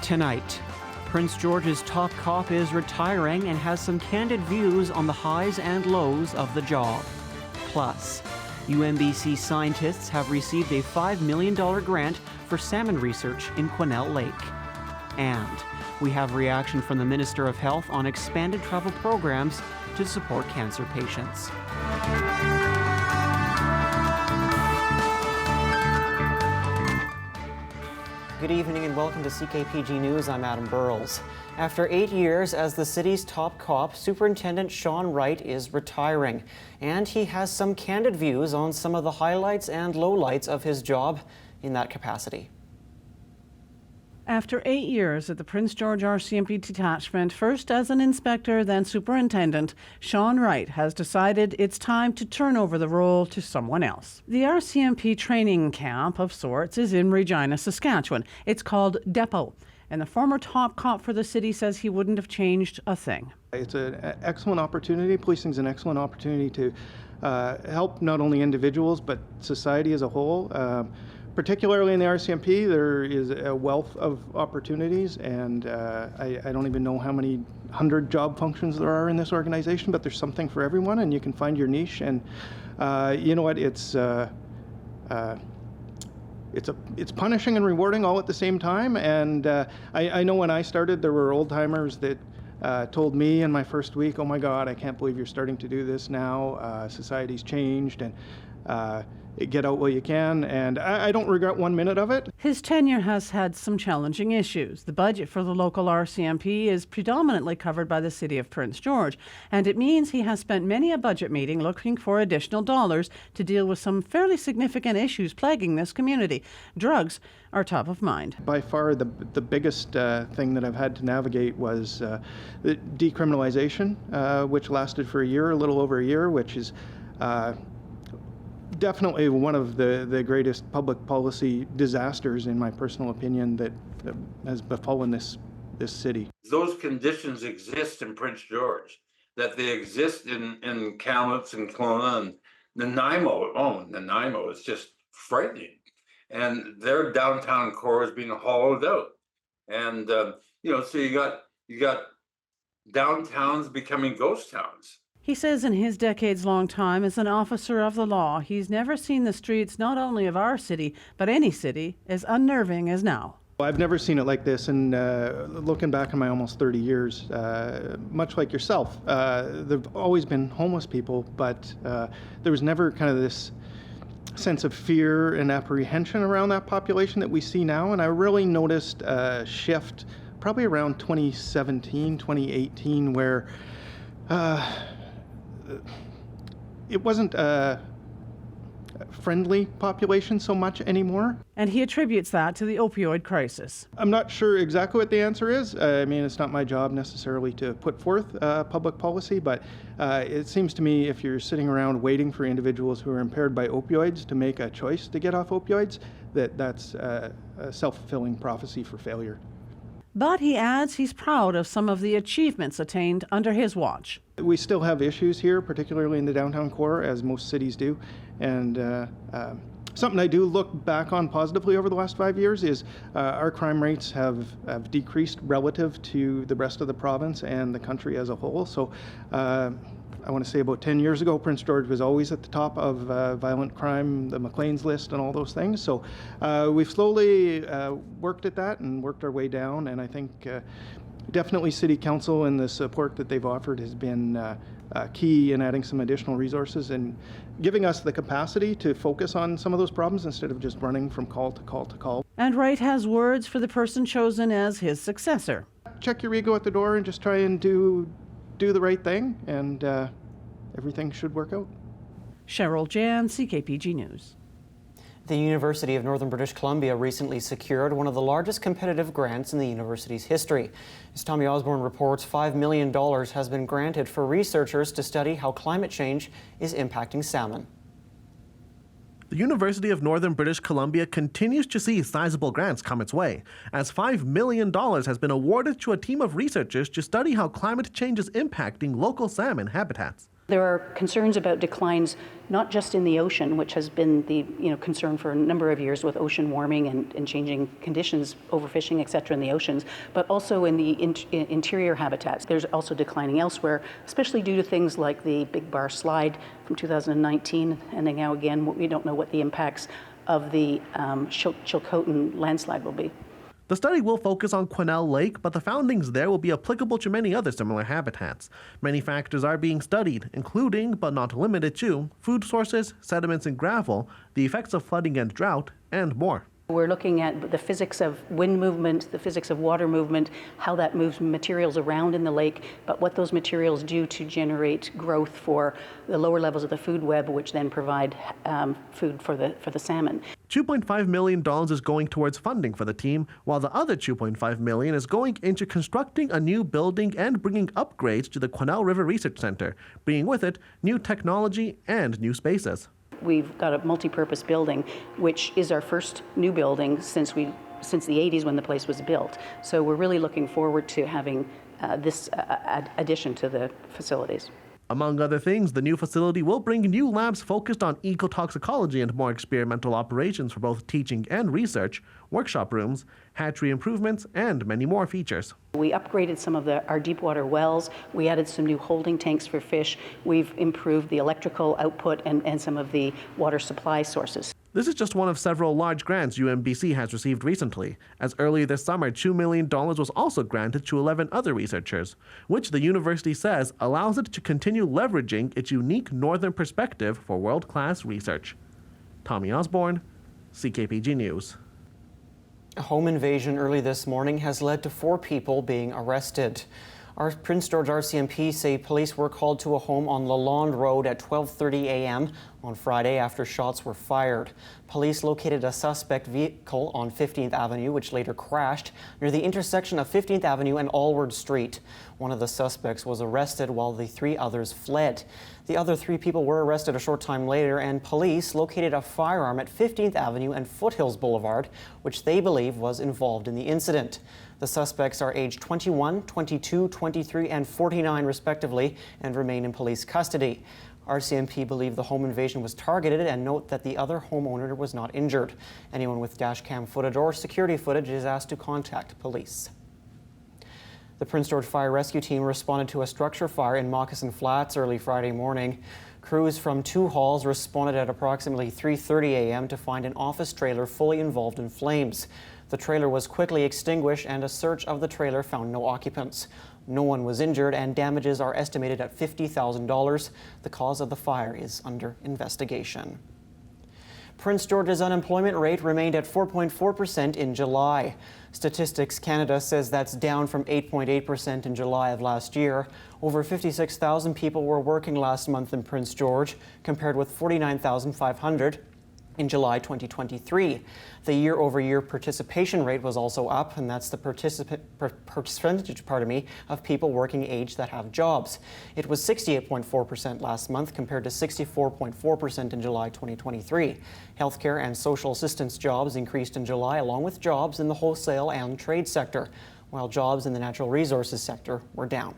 Tonight, Prince George's top cop is retiring and has some candid views on the highs and lows of the job. Plus, UNBC scientists have received a $5 million grant for salmon research in Quesnel Lake. And we have reaction from the Minister of Health on expanded travel programs to support cancer patients. Good evening and welcome to CKPG News. I'm Adam Burles. After 8 years as the city's top cop, Superintendent Sean Wright is retiring. And he has some candid views on some of the highlights and lowlights of his job in that capacity. After 8 years at the Prince George RCMP detachment, first as an inspector, then superintendent, Sean Wright has decided it's time to turn over the role to someone else. The RCMP training camp of sorts is in Regina, Saskatchewan. It's called Depot, and the former top cop for the city says he wouldn't have changed a thing. It's an excellent opportunity. Policing is an excellent opportunity to help not only individuals but society as a whole. Particularly in the RCMP, there is a wealth of opportunities, and I don't even know how many 100 job functions there are in this organization, but there's something for everyone, and you can find your niche. And you know what? It's punishing and rewarding all at the same time. And I know when I started, there were old timers that told me in my first week, "Oh my God, I can't believe you're starting to do this now. Society's changed, and get out while you can," and I don't regret 1 minute of it. His tenure has had some challenging issues. The budget for the local RCMP is predominantly covered by the City of Prince George, and it means he has spent many a budget meeting looking for additional dollars to deal with some fairly significant issues plaguing this community. Drugs are top of mind. By far the biggest thing that I've had to navigate was the decriminalization, which lasted for a year, a little over a year, which is definitely one of the greatest public policy disasters, in my personal opinion, that has befallen this city. Those conditions exist in Prince George, that they exist in Kamloops and Kelowna and Nanaimo. Oh, Nanaimo is just frightening. And their downtown core is being hollowed out. And, so you got downtowns becoming ghost towns. He says in his decades-long time as an officer of the law, he's never seen the streets not only of our city, but any city, as unnerving as now. I've never seen it like this, and looking back on my almost 30 years, much like yourself, there've always been homeless people, but there was never kind of this sense of fear and apprehension around that population that we see now. And I really noticed a shift probably around 2017, 2018, where it wasn't a friendly population so much anymore. And he attributes that to the opioid crisis. I'm not sure exactly what the answer is. I mean, it's not my job necessarily to put forth public policy, but it seems to me if you're sitting around waiting for individuals who are impaired by opioids to make a choice to get off opioids, that's a self-fulfilling prophecy for failure. But he adds he's proud of some of the achievements attained under his watch. We still have issues here, particularly in the downtown core, as most cities do. And something I do look back on positively over the last 5 years is our crime rates have decreased relative to the rest of the province and the country as a whole. So I want to say about 10 years ago, Prince George was always at the top of violent crime, the Maclean's list and all those things. So we've slowly worked at that and worked our way down. And I think definitely City Council and the support that they've offered has been key in adding some additional resources and giving us the capacity to focus on some of those problems instead of just running from call to call to call. And Wright has words for the person chosen as his successor. Check your ego at the door and just try and do the right thing, and everything should work out. Cheryl Jan, CKPG News. The University of Northern British Columbia recently secured one of the largest competitive grants in the university's history. As Tommy Osborne reports, $5 million has been granted for researchers to study how climate change is impacting salmon. The University of Northern British Columbia continues to see sizable grants come its way, as $5 million has been awarded to a team of researchers to study how climate change is impacting local salmon habitats. There are concerns about declines not just in the ocean, which has been the concern for a number of years with ocean warming and changing conditions, overfishing, et cetera, in the oceans, but also in the interior habitats. There's also declining elsewhere, especially due to things like the Big Bar Slide from 2019, and then now again, we don't know what the impacts of the Chilcotin landslide will be. The study will focus on Quesnel Lake, but the findings there will be applicable to many other similar habitats. Many factors are being studied, including, but not limited to, food sources, sediments and gravel, the effects of flooding and drought, and more. We're looking at the physics of wind movement, the physics of water movement, how that moves materials around in the lake, but what those materials do to generate growth for the lower levels of the food web, which then provide food for the salmon. $2.5 million is going towards funding for the team, while the other $2.5 million is going into constructing a new building and bringing upgrades to the Quesnel River Research Center, bringing with it new technology and new spaces. We've got a multi-purpose building, which is our first new building since the 80s when the place was built. So we're really looking forward to having this addition to the facilities. Among other things, the new facility will bring new labs focused on ecotoxicology and more experimental operations for both teaching and research, workshop rooms, hatchery improvements, and many more features. We upgraded some of our deep water wells. We added some new holding tanks for fish. We've improved the electrical output and some of the water supply sources. This is just one of several large grants UNBC has received recently, as earlier this summer $2 million was also granted to 11 other researchers, which the university says allows it to continue leveraging its unique northern perspective for world-class research. Tommy Osborne, CKPG News. A home invasion early this morning has led to 4 people being arrested. Our Prince George RCMP say police were called to a home on Lalonde Road at 12:30 a.m. on Friday after shots were fired. Police located a suspect vehicle on 15th Avenue, which later crashed near the intersection of 15th Avenue and Allward Street. One of the suspects was arrested while the 3 others fled. The other 3 people were arrested a short time later, and police located a firearm at 15th Avenue and Foothills Boulevard, which they believe was involved in the incident. The suspects are aged 21, 22, 23, and 49 respectively, and remain in police custody. RCMP believe the home invasion was targeted and note that the other homeowner was not injured. Anyone with dash cam footage or security footage is asked to contact police. The Prince George Fire Rescue Team responded to a structure fire in Moccasin Flats early Friday morning. Crews from 2 halls responded at approximately 3:30 a.m. to find an office trailer fully involved in flames. The trailer was quickly extinguished and a search of the trailer found no occupants. No one was injured and damages are estimated at $50,000. The cause of the fire is under investigation. Prince George's unemployment rate remained at 4.4% in July. Statistics Canada says that's down from 8.8% in July of last year. Over 56,000 people were working last month in Prince George, compared with 49,500 in July 2023. The year-over-year participation rate was also up, and that's the percentage of people working age that have jobs. It was 68.4% last month compared to 64.4% in July 2023. Healthcare and social assistance jobs increased in July, along with jobs in the wholesale and trade sector, while jobs in the natural resources sector were down.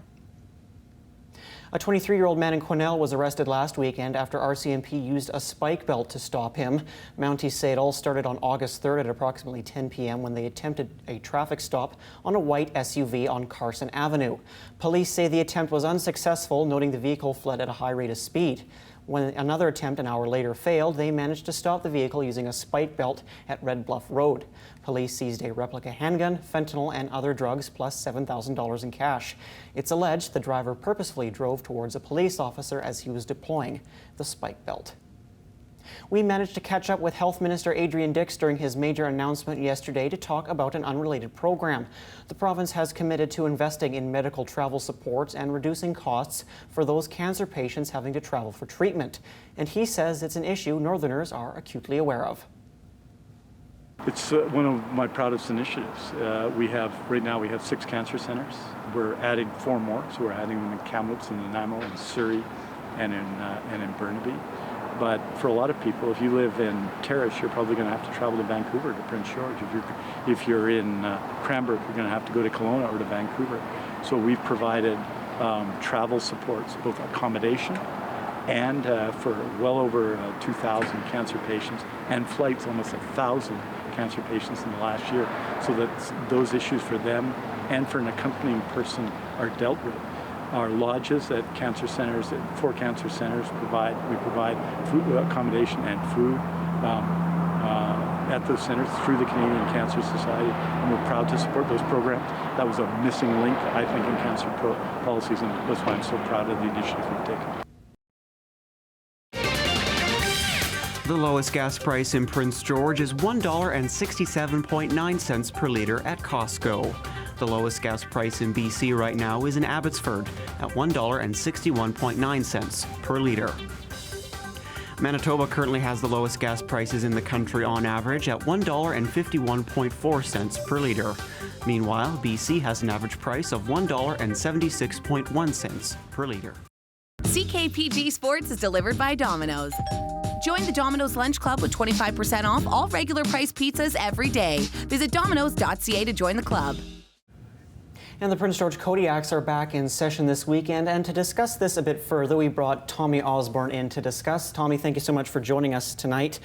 A 23-year-old man in Quesnel was arrested last weekend after RCMP used a spike belt to stop him. Mounties say it all started on August 3rd at approximately 10 p.m. when they attempted a traffic stop on a white SUV on Carson Avenue. Police say the attempt was unsuccessful, noting the vehicle fled at a high rate of speed. When another attempt an hour later failed, they managed to stop the vehicle using a spike belt at Red Bluff Road. Police seized a replica handgun, fentanyl, and other drugs, plus $7,000 in cash. It's alleged the driver purposefully drove towards a police officer as he was deploying the spike belt. We managed to catch up with Health Minister Adrian Dix during his major announcement yesterday to talk about an unrelated program. The province has committed to investing in medical travel supports and reducing costs for those cancer patients having to travel for treatment. And he says it's an issue Northerners are acutely aware of. It's one of my proudest initiatives. Right now we have 6 cancer centers. We're adding 4 more, so we're adding them in Kamloops, in Nanaimo, in Surrey, and in Burnaby. But for a lot of people, if you live in Terrace, you're probably going to have to travel to Vancouver to Prince George. If you're in Cranbrook, you're going to have to go to Kelowna or to Vancouver. So we've provided travel supports, both accommodation and for well over 2,000 cancer patients, and flights almost 1,000 cancer patients in the last year, so that those issues for them and for an accompanying person are dealt with. Our lodges at cancer centers, at 4 cancer centers, we provide food accommodation and food at those centers through the Canadian Cancer Society, and we're proud to support those programs. That was a missing link, I think, in cancer policies, and that's why I'm so proud of the initiative we've taken. The lowest gas price in Prince George is $1.67.9 per litre at Costco. The lowest gas price in BC right now is in Abbotsford at $1.61.9 per litre. Manitoba currently has the lowest gas prices in the country on average at $1.51.4 per litre. Meanwhile, BC has an average price of $1.76.1 per litre. CKPG Sports is delivered by Domino's. Join the Domino's Lunch Club with 25% off all regular price pizzas every day. Visit domino's.ca to join the club. And the Prince George Kodiaks are back in session this weekend. And to discuss this a bit further, we brought Tommy Osborne in to discuss. Tommy, thank you so much for joining us tonight.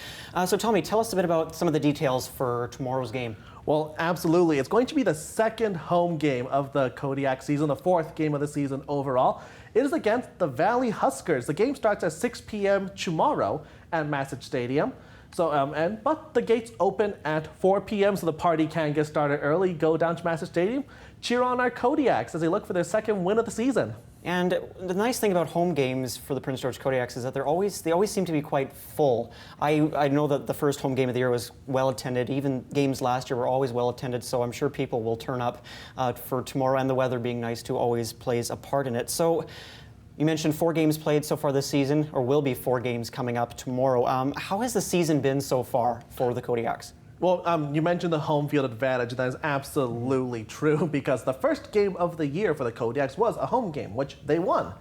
So Tommy, tell us a bit about some of the details for tomorrow's game. Well, absolutely. It's going to be the second home game of the Kodiak season, the 4th game of the season overall. It is against the Valley Huskers. The game starts at 6 p.m. tomorrow at Massage Stadium. But the gates open at 4 p.m. so the party can get started early. Go down to Massage Stadium, cheer on our Kodiaks as they look for their second win of the season. And the nice thing about home games for the Prince George Kodiaks is that they always seem to be quite full. I know that the first home game of the year was well attended. Even games last year were always well attended, so I'm sure people will turn up for tomorrow, and the weather being nice too always plays a part in it. So you mentioned 4 games played so far this season, or will be 4 games coming up tomorrow. How has the season been so far for the Kodiaks? Well, you mentioned the home field advantage. That is absolutely true because the first game of the year for the Kodiaks was a home game, which they won.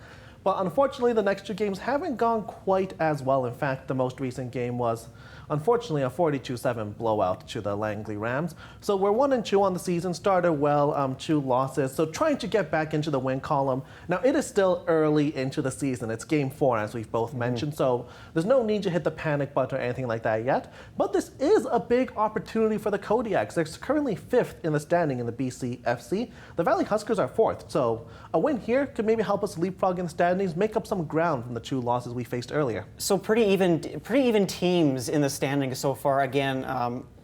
But unfortunately, the next 2 games haven't gone quite as well. In fact, the most recent game was, unfortunately, a 42-7 blowout to the Langley Rams. So we're 1-2 on the season, started well, 2 losses. So trying to get back into the win column. Now, it is still early into the season. It's game 4, as we've both mentioned. So there's no need to hit the panic button or anything like that yet. But this is a big opportunity for the Kodiaks. They're currently 5th in the standing in the BCFC. The Valley Huskers are 4th. So a win here could maybe help us leapfrog in the standings, make up some ground from the 2 losses we faced earlier. So pretty even teams in the standings so far. Again,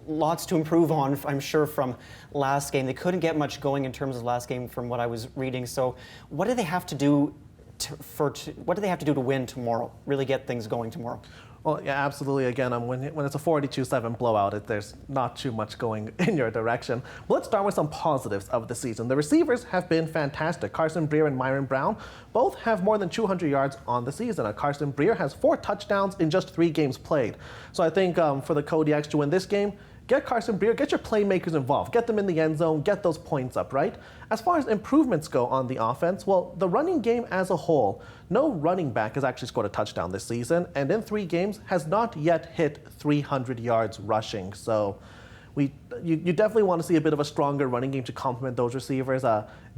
lots to improve on, I'm sure, from last game. They couldn't get much going in terms of last game from what I was reading. So what do they have to do to win tomorrow? Really get things going tomorrow? Well, yeah, absolutely. Again, when it's a 42-7 blowout, there's not too much going in your direction. But let's start with some positives of the season. The receivers have been fantastic. Carson Breer and Myron Brown both have more than 200 yards on the season. Carson Breer has 4 touchdowns in just 3 games played. So I think for the Kodiaks to win this game, get Carson Breer, get your playmakers involved, get them in the end zone, get those points up, right? As far as improvements go on the offense, well, the running game as a whole, no running back has actually scored a touchdown this season, and in 3 games has not yet hit 300 yards rushing. So you definitely want to see a bit of a stronger running game to complement those receivers.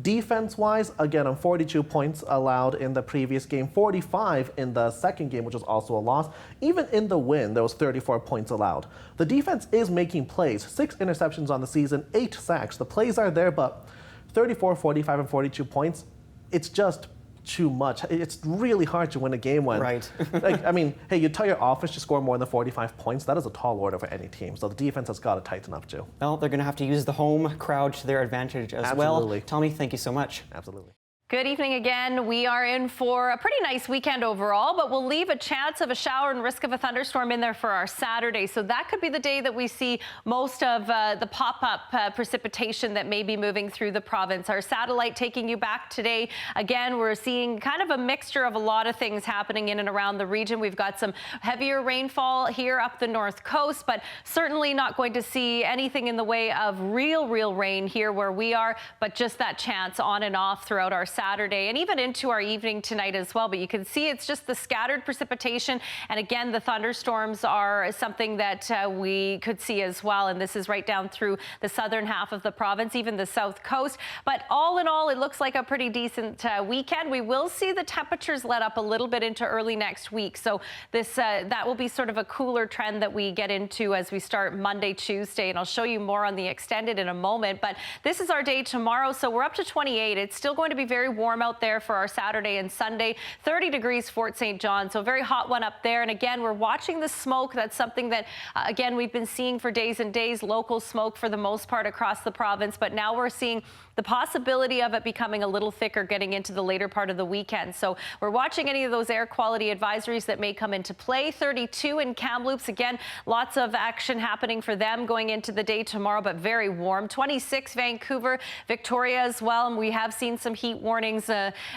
Defense-wise, again, on 42 points allowed in the previous game, 45 in the second game, which was also a loss. Even in the win, there was 34 points allowed. The defense is making plays. 6 interceptions on the season, 8 sacks. The plays are there, but 34, 45, and 42 points, it's just too much. It's really hard to win a game when, right. Hey, you tell your offense to score more than 45 points. That is a tall order for any team. So the defense has got to tighten up too. Well, they're going to have to use the home crowd to their advantage as Absolutely. well. Tommy, thank you so much. Absolutely. Good evening again. We are in for a pretty nice weekend overall, but we'll leave a chance of a shower and risk of a thunderstorm in there for our Saturday. So that could be the day that we see most of the pop-up precipitation that may be moving through the province. Our satellite taking you back today. Again, we're seeing kind of a mixture of a lot of things happening in and around the region. We've got some heavier rainfall here up the north coast, but certainly not going to see anything in the way of real rain here where we are, but just that chance on and off throughout our Saturday and even into our evening tonight as well. But you can see it's just the scattered precipitation. And again, the thunderstorms are something that we could see as well. And this is right down through the southern half of the province, even the south coast. But all in all, it looks like a pretty decent weekend. We will see the temperatures let up a little bit into early next week. So this that will be sort of a cooler trend that we get into as we start Monday, Tuesday. And I'll show you more on the extended in a moment. But this is our day tomorrow. So we're up to 28. It's still going to be very warm out there for our Saturday and Sunday. 30 degrees Fort St. John. So a very hot one up there. And again, we're watching the smoke. That's something that, again, we've been seeing for days and days, local smoke for the most part across the province. But now we're seeing the possibility of it becoming a little thicker getting into the later part of the weekend. So we're watching any of those air quality advisories that may come into play. 32 in Kamloops. Again, lots of action happening for them going into the day tomorrow, but very warm. 26 Vancouver, Victoria as well. And we have seen some heat warnings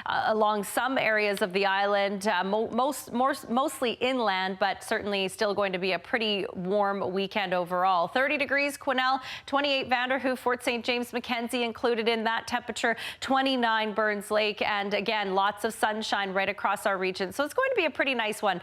along some areas of the island, mostly inland, but certainly still going to be a pretty warm weekend overall. 30 degrees Quesnel, 28 Vanderhoof, Fort St. James, Mackenzie included in that temperature, 29 Burns Lake, and again, lots of sunshine right across our region. So it's going to be a pretty nice one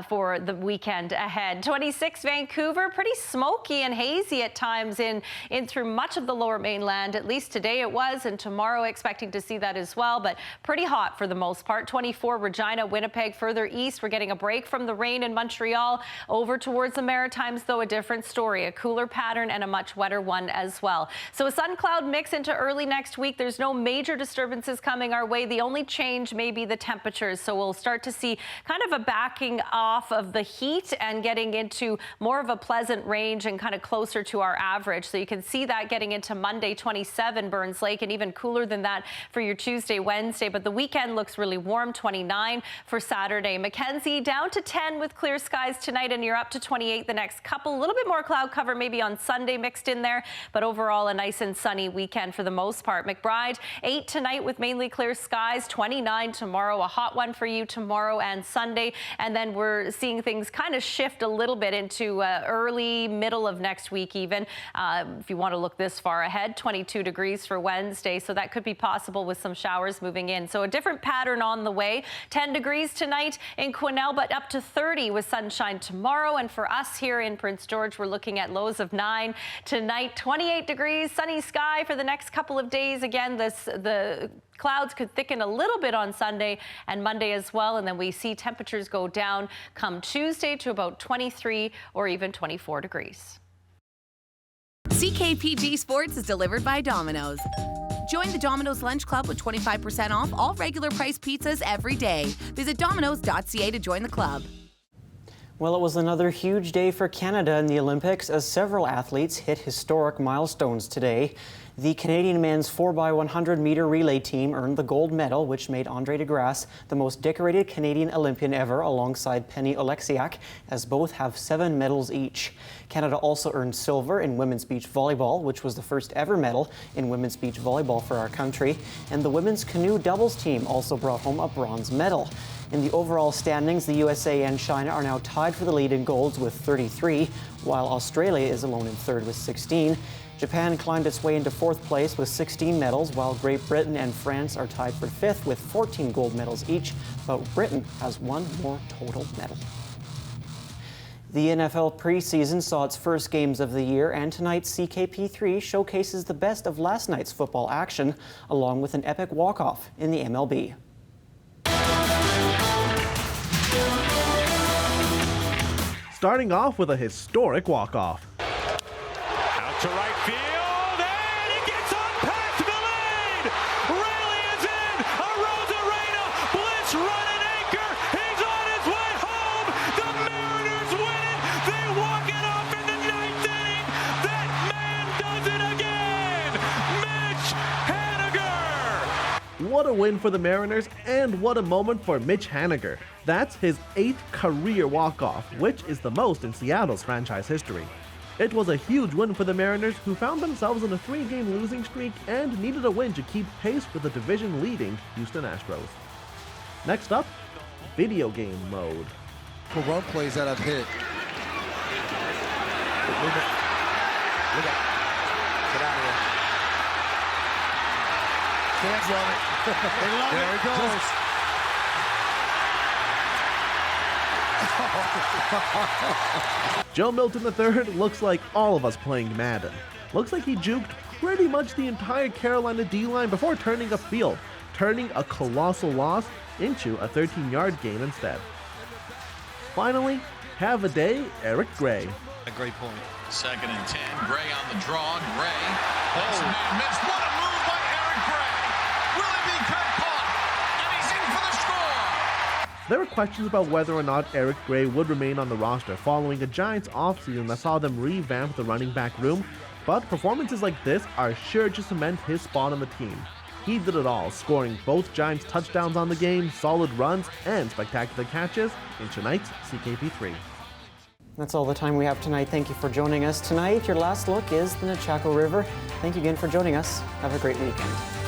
for the weekend ahead. 26 Vancouver, pretty smoky and hazy at times in through much of the lower mainland. At least today it was, and tomorrow expecting to see that as well, but pretty hot for the most part. 24 Regina, Winnipeg, further east. We're getting a break from the rain in Montreal. Over towards the Maritimes, though, a different story. A cooler pattern and a much wetter one as well. So a sun cloud mix into early next week. There's no major disturbances coming our way. The only change may be the temperatures. So we'll start to see kind of a backing off of the heat and getting into more of a pleasant range and kind of closer to our average. So you can see that getting into Monday, 27 Burns Lake, and even cooler than that for your Tuesday, Wednesday. But the weekend looks really warm, 29 for Saturday. Mackenzie down to 10 with clear skies tonight, and you're up to 28 the next couple. A little bit more cloud cover maybe on Sunday mixed in there, but overall a nice and sunny weekend for the most part. McBride, 8 tonight with mainly clear skies, 29 tomorrow, a hot one for you tomorrow and Sunday. And then we're seeing things kind of shift a little bit into early, middle of next week even. If you want to look this far ahead, 22 degrees for Wednesday. So that could be possible with some showers moving in. So a different pattern on the way. 10 degrees tonight in Quesnel, but up to 30 with sunshine tomorrow. And for us here in Prince George, we're looking at lows of 9 tonight, 28 degrees, sunny sky for the next couple of days. Again, the clouds could thicken a little bit on Sunday and Monday as well, and then we see temperatures go down come Tuesday to about 23 or even 24 degrees. CKPG Sports is delivered by Domino's. Join the Domino's Lunch Club with 25% off all regular price pizzas every day. Visit domino's.ca to join the club. Well, it was another huge day for Canada in the Olympics as several athletes hit historic milestones today. The Canadian men's 4x100 meter relay team earned the gold medal, which made Andre de Grasse the most decorated Canadian Olympian ever, alongside Penny Oleksiak, as both have 7 medals each. Canada also earned silver in women's beach volleyball, which was the first ever medal in women's beach volleyball for our country. And the women's canoe doubles team also brought home a bronze medal. In the overall standings, the USA and China are now tied for the lead in golds with 33, while Australia is alone in third with 16. Japan climbed its way into fourth place with 16 medals, while Great Britain and France are tied for fifth with 14 gold medals each, but Britain has 1 more total medal. The NFL preseason saw its first games of the year, and tonight's CKP3 showcases the best of last night's football action, along with an epic walk-off in the MLB. Starting off with a historic walk-off. Out to right field, and it gets on past the lead! Raley is in! Arozarena, Blitz running anchor! He's on his way home! The Mariners win it! They walk it off in the 9th inning! That man does it again! Mitch Haniger! What a win for the Mariners, and what a moment for Mitch Haniger. That's his 8th career walk-off, which is the most in Seattle's franchise history. It was a huge win for the Mariners, who found themselves in a 3-game losing streak and needed a win to keep pace with the division-leading Houston Astros. Next up, video game mode. For run plays that I've hit. Look out. Get out of here. Fans love it. They love it. There it goes. Joe Milton III looks like all of us playing Madden. Looks like he juked pretty much the entire Carolina D-line before turning upfield, turning a colossal loss into a 13-yard gain instead. Finally, have a day, Eric Gray. A great point. 2nd and 10. Gray on the draw. Gray. That's a man missed. What a move by Eric Gray. Will it be caught? And he's in for the score. There were questions about whether or not Eric Gray would remain on the roster following a Giants offseason that saw them revamp the running back room, but performances like this are sure to cement his spot on the team. He did it all, scoring both Giants touchdowns on the game, solid runs, and spectacular catches in tonight's CKP3. That's all the time we have tonight. Thank you for joining us tonight. Your last look is the Nechako River. Thank you again for joining us. Have a great weekend.